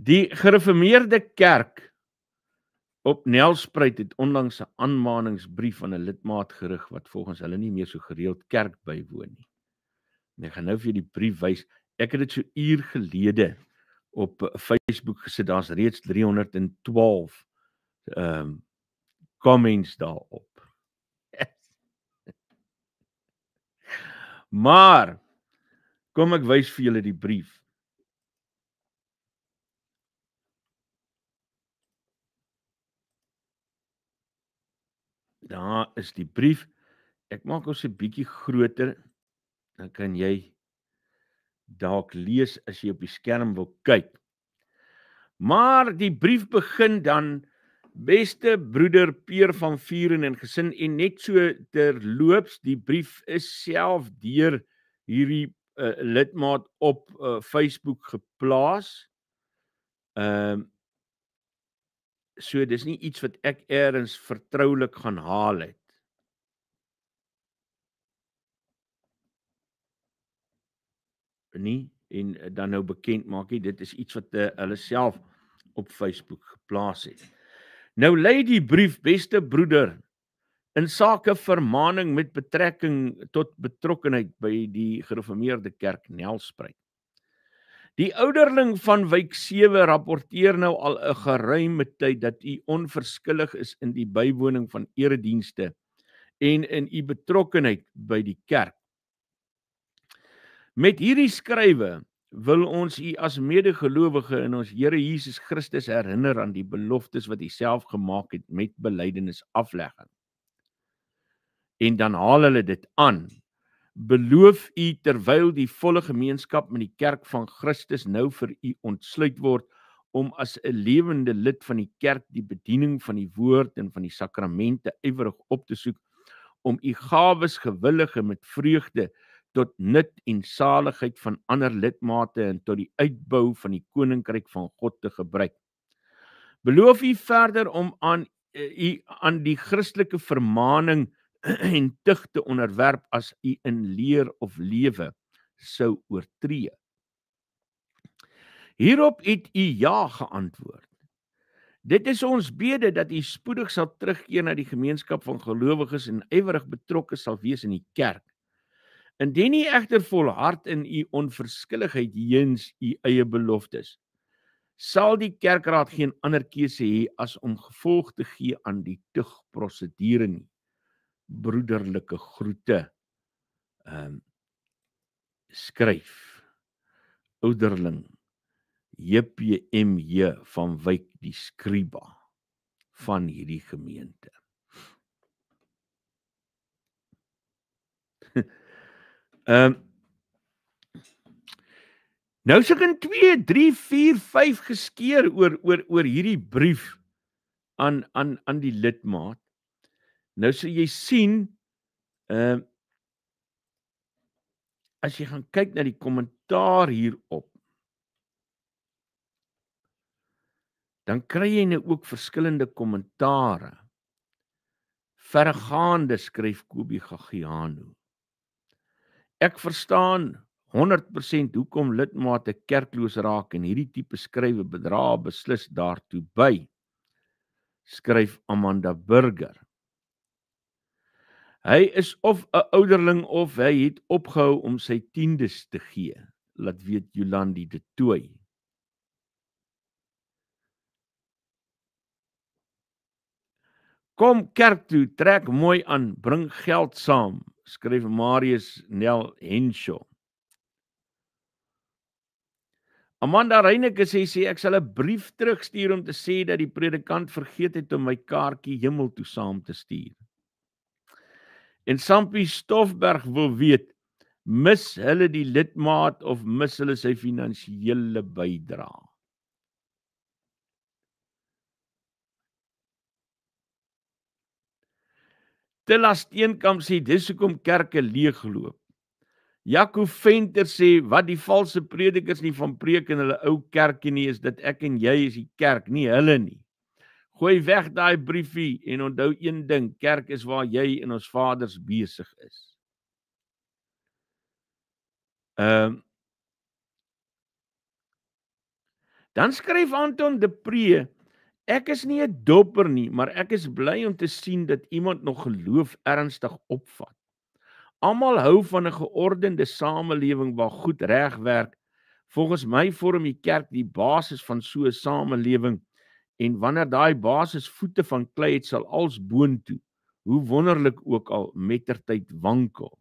Die gereformeerde kerk op Nelspruit het onlangs 'n aanmaningsbrief aan 'n lidmaat gerig wat volgens hulle nie meer so gereeld kerk bywoon nie. En ek gaan nou vir julle die brief wys. Ek het dit so uur gelede op Facebook gesit. Daar's reeds 312 comments daarop. Maar kom ek wys vir julle die brief. Daar is die brief. Ek maak ons 'n bietjie groter. Dan kan jy dalk lees as jy op die skerm wil kyk. Maar die brief begin dan: beste broeder Peer van Vuren en gesin, en net so terloops, die brief is self deur hierdie lidmaat op Facebook geplaas. So dis nie iets wat ek eers vertroulik gaan haal het. Nie, en dan nou bekend maak nie, dit is iets wat hulle self op Facebook geplaas het. Nou lei die brief: beste broeder, in sake vermaning met betrekking tot betrokkenheid by die gereformeerde kerk Nelspruit. Die ouderling van Wyk 7 rapporteer nou al 'n geruime tyd dat u onverskillig is in die bywoning van eredienste en in u betrokkenheid by die kerk. Met hierdie skrywe wil ons u as medegelowige in ons Here Jesus Christus herinner aan die beloftes wat u self gemaak het met belydenis aflegging. En dan haal hulle dit aan: beloof u terwyl die volle gemeenskap met die kerk van Christus nou vir u ontsluit word, om as 'n lewende lid van die kerk die bediening van die woord en van die sakramente ywerig op te soek, om u gawes gewillig en met vreugde tot nut en saligheid van ander lidmate en tot die uitbou van die koninkryk van God te gebruik. Beloof u verder om aan die Christelike vermaning en tug te onderwerp as u in leer of lewe sou oortree. Hierop het u ja geantwoord. Dit is ons bede dat u spoedig sal terugkeer na die gemeenskap van gelowiges en ywerig betrokke sal wees in die kerk. Indien u egter volhard in u onverskilligheid jeens u eie beloftes, sal die kerkraad geen ander keuse hê as om gevolg te gee aan die tugprosedure nie. Broederlike groete. Skryf ouderling JPMJ van Wyk die Skriba van hierdie gemeente. Nou is ek in 2, 3, 4, 5 geskeer oor hierdie brief aan die lidmaat. Nou sal jy sien, as jy gaan kyk na die kommentaar hierop, dan kry jy nou ook verskillende kommentare. Verregaande, skryf Kobie Gagiano. Ek verstaan 100% hoekom lidmate kerkloos raak en hierdie tipe skrywe bedra beslis daartoe by, skryf Amanda Burger. Hy is of 'n ouderling of hy het opgehou om sy tiendes te gee, laat weet Jolandi de Tooy. Kom kerk toe, trek mooi aan, bring geld saam, skryf Marius Nel Henshaw. Amanda Reineke sê ek sal 'n brief terugstuur om te sê dat die predikant vergeet het om my kaartjie hemel toe saam te stuur. En Sampie Stoffberg wil weet, mis hulle die lidmaat of mis hulle sy finansiële bydrae? Tilla Steenkamp sê dis hoekom kerke leegloop. Jaco Venter sê wat die valse predikers nie van preek in hulle ou kerkie nie, is dat ek en jy is die kerk, nie hulle nie. Gooi weg daai briefie en onthou een ding, kerk is waar jy en ons vaders besig is. Dan skryf Anton de Pre: "Ek is nie 'n dopper nie, maar ek is bly om te sien dat iemand nog geloof ernstig opvat. Almal hou van 'n geordende samelewing waar goed reg werk. Volgens my vorm die kerk die basis van so 'n samelewing en wanneer daai basis voete van klei het, sal als boontoe, hoe wonderlik ook al, mettertyd wankel."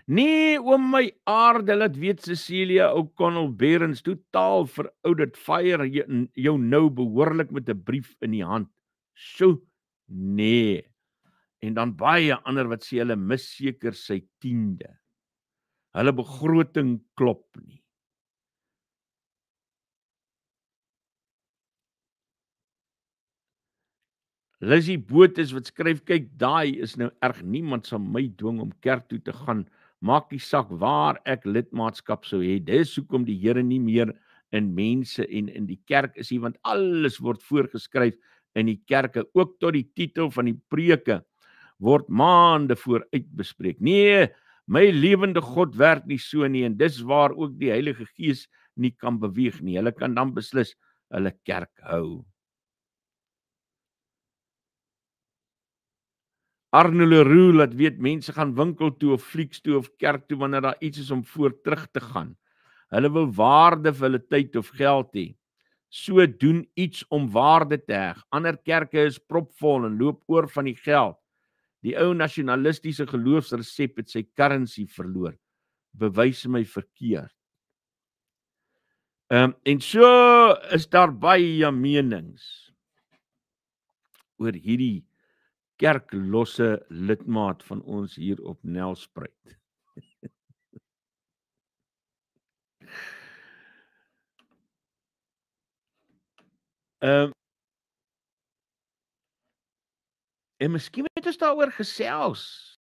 Nee, oom my aarde, laat weet Cecilia O'Connell Berens, totaal verouderd, fire jou nou behoorlik met 'n brief in die hand. Sjoe, nee. En dan baie ander wat sê hulle mis seker sy 10de. Hulle begroting klop nie. Lizzie Botha wat skryf: "Kyk, daai is nou erg, niemand sal my dwing om kerk toe te gaan. Maak nie saak waar ek lidmaatskap sou hê. Dis hoekom die Here nie meer in mense en in die kerk is nie, want alles word voorgeskryf in die kerke, ook tot die titel van die preke word maande vooruit bespreek. Nee, my lewende God werk nie so nie, en dis waar ook die Heilige Gees nie kan beweeg nie. Hulle kan dan beslis hulle kerk hou." Arno Leroux laat weet mense gaan winkel toe of flieks toe of kerk toe wanneer daar iets is om voor terug te gaan. Hulle wil waarde vir hulle tyd of geld hê. So doen iets om waarde te heg. Ander kerke is propvol en loop oor van die geld. Die ou nasionalistiese geloofsresep het sy currency verloor. Bewys my verkeerd. En so is daar baie menings oor hierdie kerklosse lidmaat van ons hier op Nelspruit. En miskien moet ons daaroor gesels.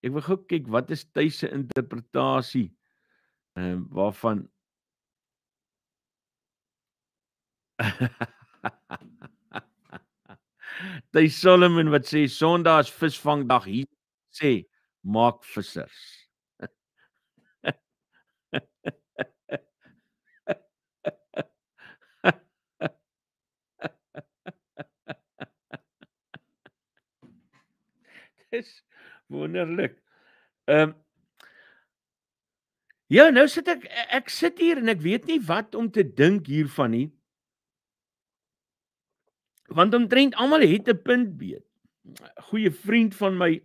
Ek wil gou kyk wat is Tuis se interpretasie waarvan Tuis Solomon wat sê Sondag is visvangdag, hier sê maak vissers. Dis wonderlik. Ja, nou sit ek sit hier en ek weet nie wat om te dink hiervan nie. Want omtrent almal het 'n punt beet. 'n Goeie vriend van my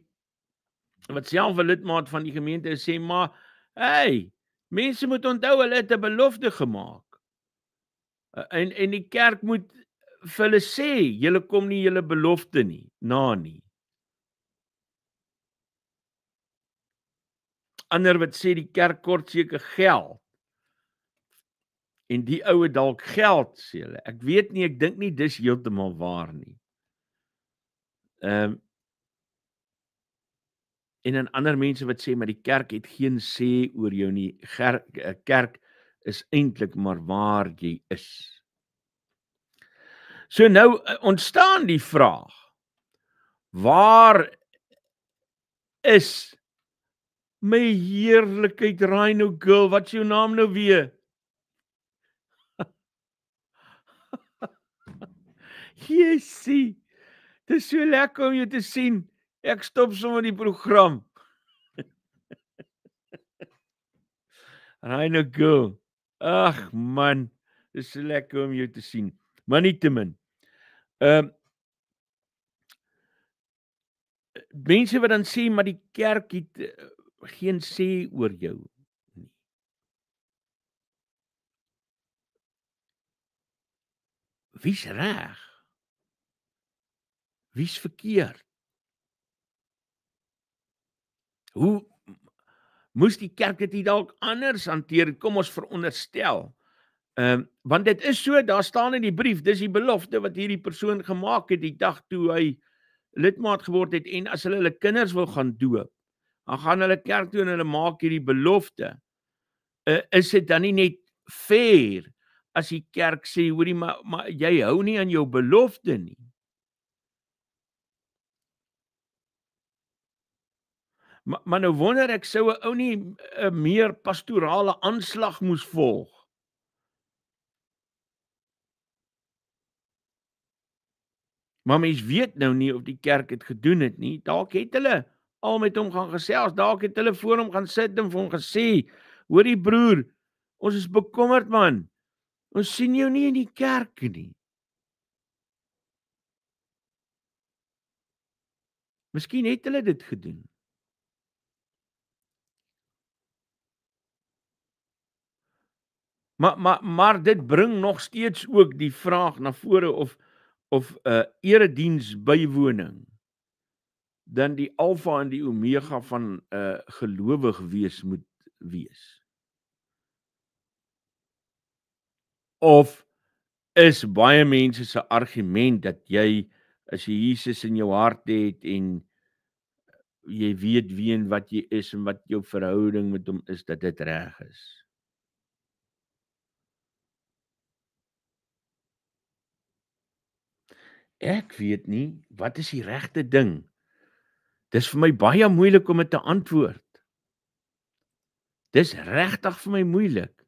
wat self 'n lidmaat van die gemeente is, sê maar, hey, mense moet onthou hulle het 'n belofte gemaak. En die kerk moet vir hulle sê, julle kom nie julle belofte nie, nie. Ander wat sê die kerk kort seker geld. En die ou het dalk geld, sê hulle. Ek weet nie, ek dink nie dis heeltemal waar nie. En dan ander mense wat sê maar die kerk het geen sê oor jou nie. Kerk is eintlik maar waar jy is. So nou ontstaan die vraag: waar is my heerlikheid Rhino Girl? Wat is jou naam nou weer? Jessie, dis so lekker om jou te sien. Ek stop sommer die program. Rhino Girl. Ag man, dis so lekker om jou te sien. Maar nietemin. Mense wat dan sê maar die kerk het geen sê oor jou nie. Wie's reg? Wie's verkeerd? Hoe moes die kerk dit nie dalk anders hanteer? Kom ons veronderstel. Want dit is so, daar staan in die brief, dis die belofte wat hierdie persoon gemaak het die dag toe hy lidmaat geword het, en as hulle kinders wil gaan doop, dan gaan hulle kerk toe en hulle maak hierdie belofte. Is dit dan nie net fair as die kerk sê, hoorie, maar jy hou nie aan jou belofte nie. Maar nou wonder ek, sou 'n ou nie 'n meer pastorale aanslag moes volg? Maar mens weet nou nie of die kerk het gedoen het nie. Dalk het hulle al met hom gaan gesels, dalk het hulle voor hom gaan sit en vir hom gesê, hoorie broer, ons is bekommerd man, ons sien jou nie in die kerk nie. Miskien het hulle dit gedoen. Maar dit bring nog steeds ook die vraag na vore of erediens bywoning dan die alfa en die omega van gelowig wees moet wees. Of is baie mense se argument dat jy as jy Jesus in jou hart het en jy weet wie en wat jy is en wat jou verhouding met hom is, dat dit reg is. Ek weet nie, wat is die regte ding? Dis vir my baie moeilik om dit te antwoord. Dis regtig vir my moeilik.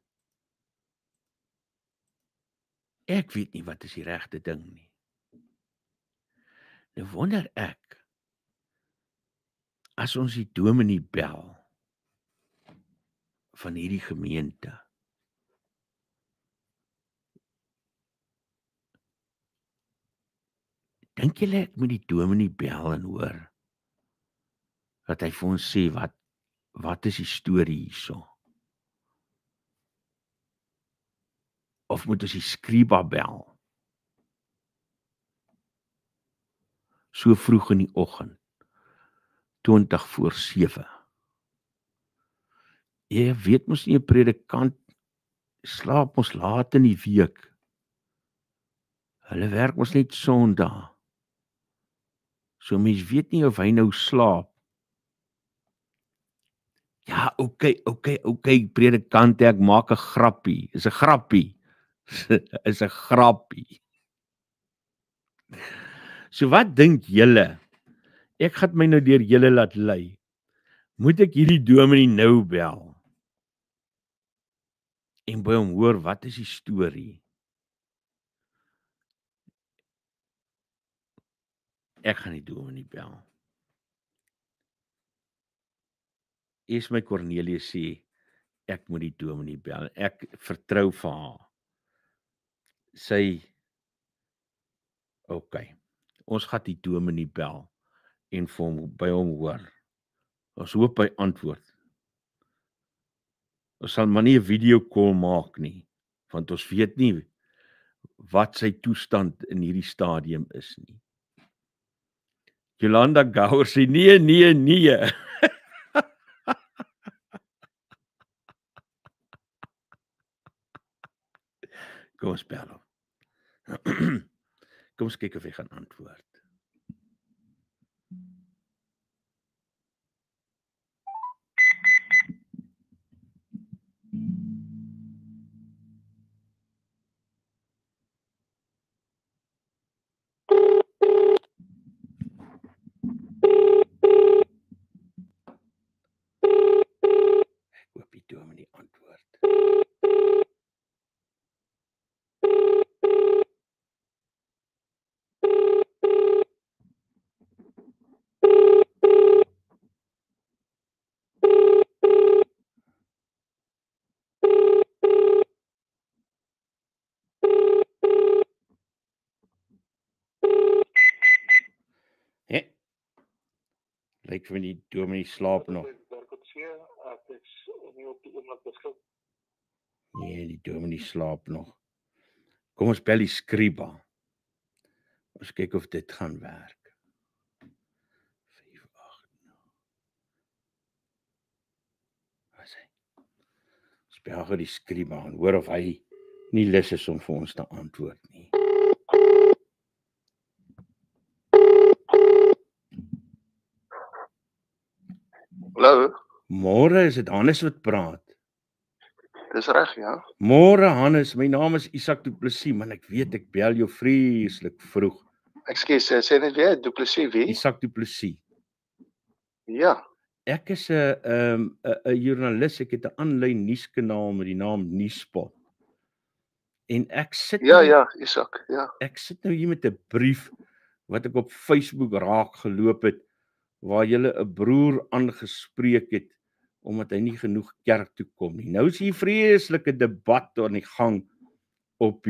Ek weet nie wat is die regte ding nie. Nou wonder ek, as ons die dominee bel van hierdie gemeente, dink julle ek moet die dominee bel en hoor dat hy vir ons sê wat is die storie hierso? Of moet ons die skriba bel? So vroeg in die oggend, 7:20. Jy weet mos nie 'n predikant slaap mos laat in die week. Hulle werk mos net Sondag. So mens weet nie of hy nou slaap. Ja, okay, predikant, ek maak 'n grappie. Is 'n grappie. Is 'n grappie. So wat dink julle? Ek gaan my nou deur julle laat lei. Moet ek hierdie dominee nou bel? En by hom hoor, wat is die storie? Ek gaan die dominee bel. Eers my Cornelius sê, ek moet die dominee bel. Ek vertrou vir haar. Sy, okay, ons gaan die dominee bel en vir hom by hom hoor. Ons hoop hy antwoord. Ons sal maar nie 'n video call maak nie, want ons weet nie wat sy toestand in hierdie stadium is nie. Jolanda Gouwer sê nee. Kom ons bel hom. Kom ons kyk of hy gaan antwoord. Ek hoop die dominee antwoord. Lyk vir die dominee slaap nog. Nee, die dominee slaap nog. Kom ons bel die skriba. Ons kyk of dit gaan werk. 580. Wat sê? Ons bel gou die skriba en hoor of hy nie lus is om vir ons te antwoord nie. Hallo. Môre, is dit Hannes wat praat? Dis reg, ja. Môre Hannes, my naam is Isak Du Plessis, man, ek weet ek bel jou vreeslik vroeg. Ekskuus, sê net weer, Du Plessis wie? Isak Du Plessis. Ja. Ek is 'n joernalis, ek het 'n aanlyn nuuskanaal met die naam Nuuspot. En ek sit Ja, Isak, ja. nou hier met 'n brief wat ek op Facebook raak geloop het, waar julle 'n broer aangespreek het omdat hy nie genoeg kerk toe kom nie. Nou is hier vreeslike debat aan die gang op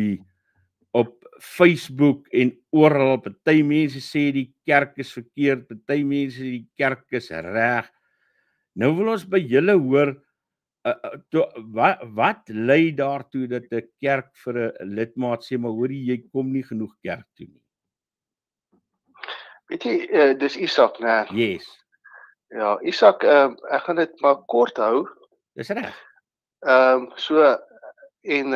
Facebook en oral. Party mense sê die kerk is verkeerd, party mense sê die kerk is reg. Nou wil ons by julle hoor, wat lei daartoe dat 'n kerk vir 'n lidmaat sê, maar hoorie, jy kom nie genoeg kerk toe nie. Weet jy, dis Isak, né? Yes, Ja, Isak, ek gaan dit maar kort hou. dis reg. So en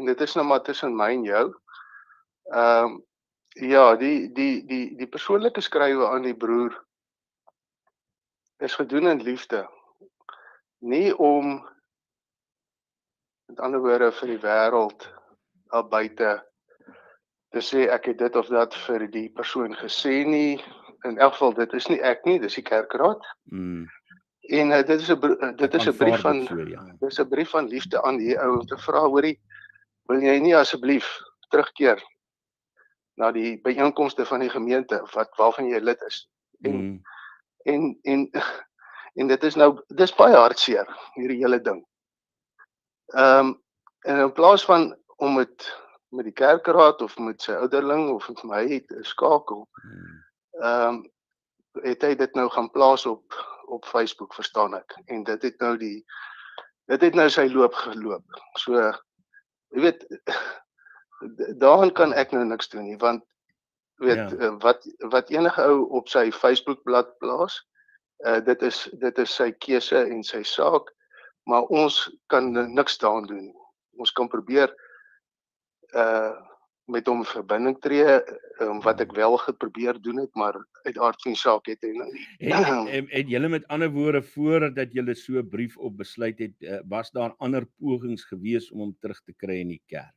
dit is nou maar tussen my en jou. Ja, die persoonlike skrywe aan die broer is gedoen in liefde. Nie om, met ander woorde, vir die wêreld daar buite te sê ek het dit of dat vir die persoon gesê nie. In elk geval, dit is nie ek nie, dis die kerkraad. Mm, En dit is 'n brief van so, ja. dis 'n brief van liefde aan die ou om te vra, hoorie, wil jy nie asseblief terugkeer na die byeenkomste van die gemeente waarvan jy lid is? Mm, En dit is nou, dis baie hartseer, hierdie hele ding. En in plaas van om dit met die kerkraad of met sy ouderling of met my te skakel, het hy dit nou gaan plaas op Facebook, verstaan ek. En dit het nou sy loop geloop. So, jy weet, daaraan kan ek nou niks doen nie, want weet, wat enige ou op sy Facebookblad plaas, dit is sy keuse en sy saak, maar ons kan niks daaraan doen. Ons kan probeer met hom in verbinding tree, wat ek wel geprobeer doen het, maar uit aard van die saak het hy nou nie. En julle met ander woorde, voordat julle so 'n brief op besluit het, was daar ander pogings gewees om hom terug te kry in die kerk?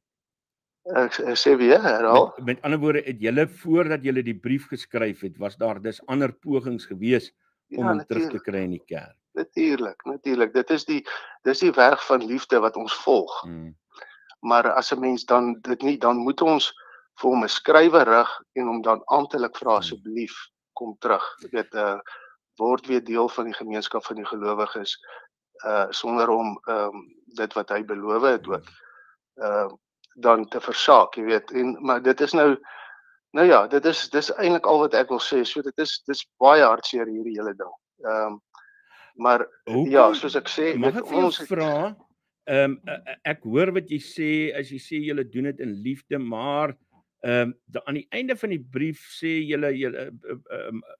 Ek sê weer, herhaal. Met ander woorde, het julle voordat julle die brief geskryf het, was daar dis ander pogings gewees om hom terug te kry in die kerk? Natuurlik. Dis die werk van liefde wat ons volg. Maar as 'n mens dan dit nie, dan moet ons vir hom 'n skrywe rig en hom dan amptelik vra, asseblief kom terug. Jy weet, word weer deel van die gemeenskap van die gelowiges, sonder om dit wat hy beloof het ook dan te versaak, jy weet. Maar dit is nou ja, dis eintlik al wat ek wil sê. So dis baie hartseer hierdie hele ding. Maar ja, soos ek sê, mag ek vir ons vra, ek hoor wat jy sê, as jy sê julle doen dit in liefde, maar aan die einde van die brief sê julle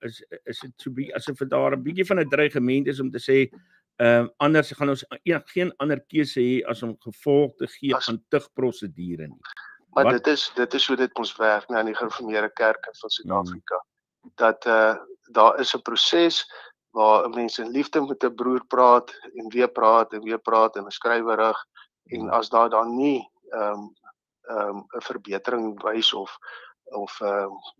is dit so asof daar 'n bietjie van 'n dreigement is om te sê anders gaan ons geen ander keuse hê as om gevolg te gee aan tugprosedure nie. Maar dit is hoe dit ons werk in die Gereformeerde Kerke van Suid-Afrika. Dat daar is 'n proses waar mense in liefde met 'n broer praat en weer praat en 'n skrywe rig, en as daar dan nie 'n verbetering wys of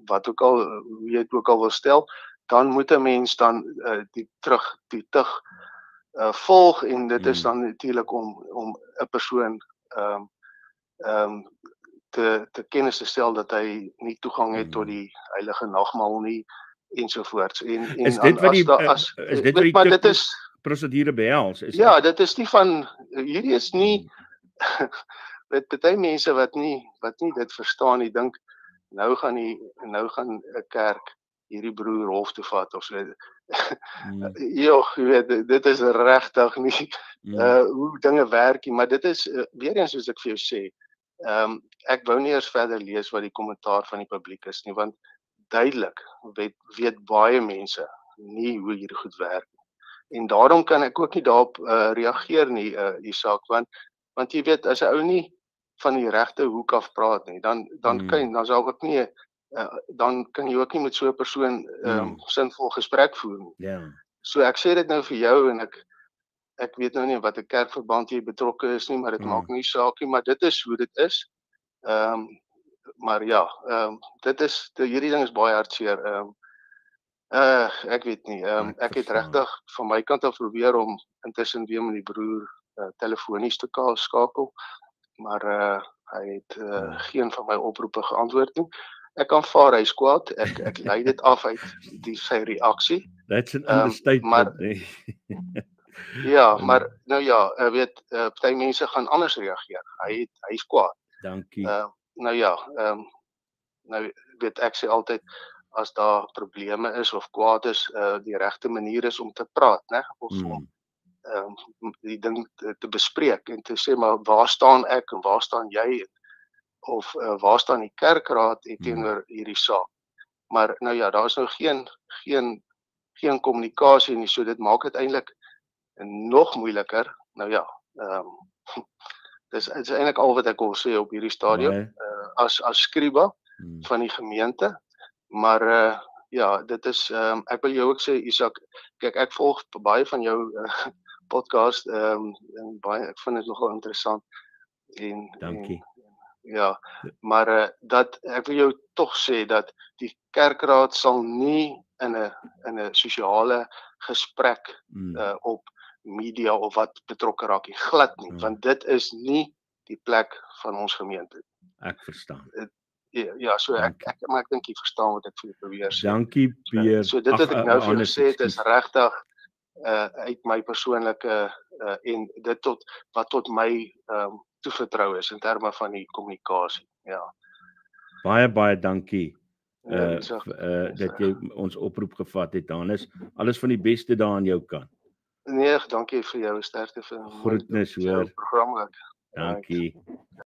wat ook al, hoe jy dit ook al wil stel, dan moet 'n mens dan die tug volg, en dit is dan natuurlik om 'n persoon te kennis te stel dat hy nie toegang het tot die heilige nagmaal nie, ensovoorts. Is dit wat die prosedure behels? Ja, dit is nie van, hierdie is nie met baie mense wat nie dit verstaan nie, dink nou gaan 'n kerk hierdie broer hof toe vat of so. Jy weet, dit is regtig nie hoe dinge werk nie, maar dit is weer eens, soos ek vir jou sê, ek wou nie eers verder lees wat die kommentaar van die publiek is nie, want duidelik weet baie mense nie hoe hierdie goed werk nie. En daarom kan ek ook nie daarop reageer nie, Isak, want jy weet, as 'n ou nie van die regte hoek af praat nie, dan sal ek nie dan kan jy ook nie met so 'n persoon sinvol gesprek voer nie. So ek sê dit nou vir jou, en ek weet nou nie wat 'n kerkverband jy betrokke is nie, maar dit maak nie saak nie, maar dit is hoe dit is. Maar ja, hierdie ding is baie hartseer. Ek weet nie. Ek het verstaan. regtig van my kant af probeer om intussen weer met die broer telefonies te skakel, maar hy het geen van my oproepe geantwoord nie. Ek aanvaar hy's kwaad. Ek lei dit af uit sy reaksie. That's an maar understatement, nee. ja, maar nou ja, weet party mense gaan anders reageer. Hy's kwaad. Dankie. Nou ja, nou weet ek sê altyd as daar probleme is of kwaad is, die regte manier is om te praat, né? Of om die ding te bespreek en te sê maar waar staan ek en waar staan jy of waar staan die kerkraad teenoor hierdie saak. Maar nou ja, daar is nou geen kommunikasie nie, so dit maak dit eintlik nog moeiliker. Nou ja, dis eintlik al wat ek wil sê op hierdie stadium as skryba van die gemeente. Maar ja, dit is ek wil jou ook sê Isak, kyk ek volg baie van jou podcast en baie ek vind dit nogal interessant Dankie. Ja, maar dat ek wil jou tog sê dat die kerkraad sal nie in 'n sosiale gesprek op media of wat betrokke raak nie, glad nie, want dit is nie die plek van ons gemeente. Ek verstaan. Ja, so ek dink jy verstaan wat ek vir jou probeer sê. Dankie Pierre. So dit wat ek nou vir jou sê, dit is regtig uit my persoonlike en dit wat tot my toevertrou is in terme van die kommunikasie. Ja. Baie dankie. Dat jy ons oproep gevat het, Hannes. Alles van die beste daar aan jou kant. Nee, dankie vir jou sterkte vir groetnis hoor. Program ook. Dankie.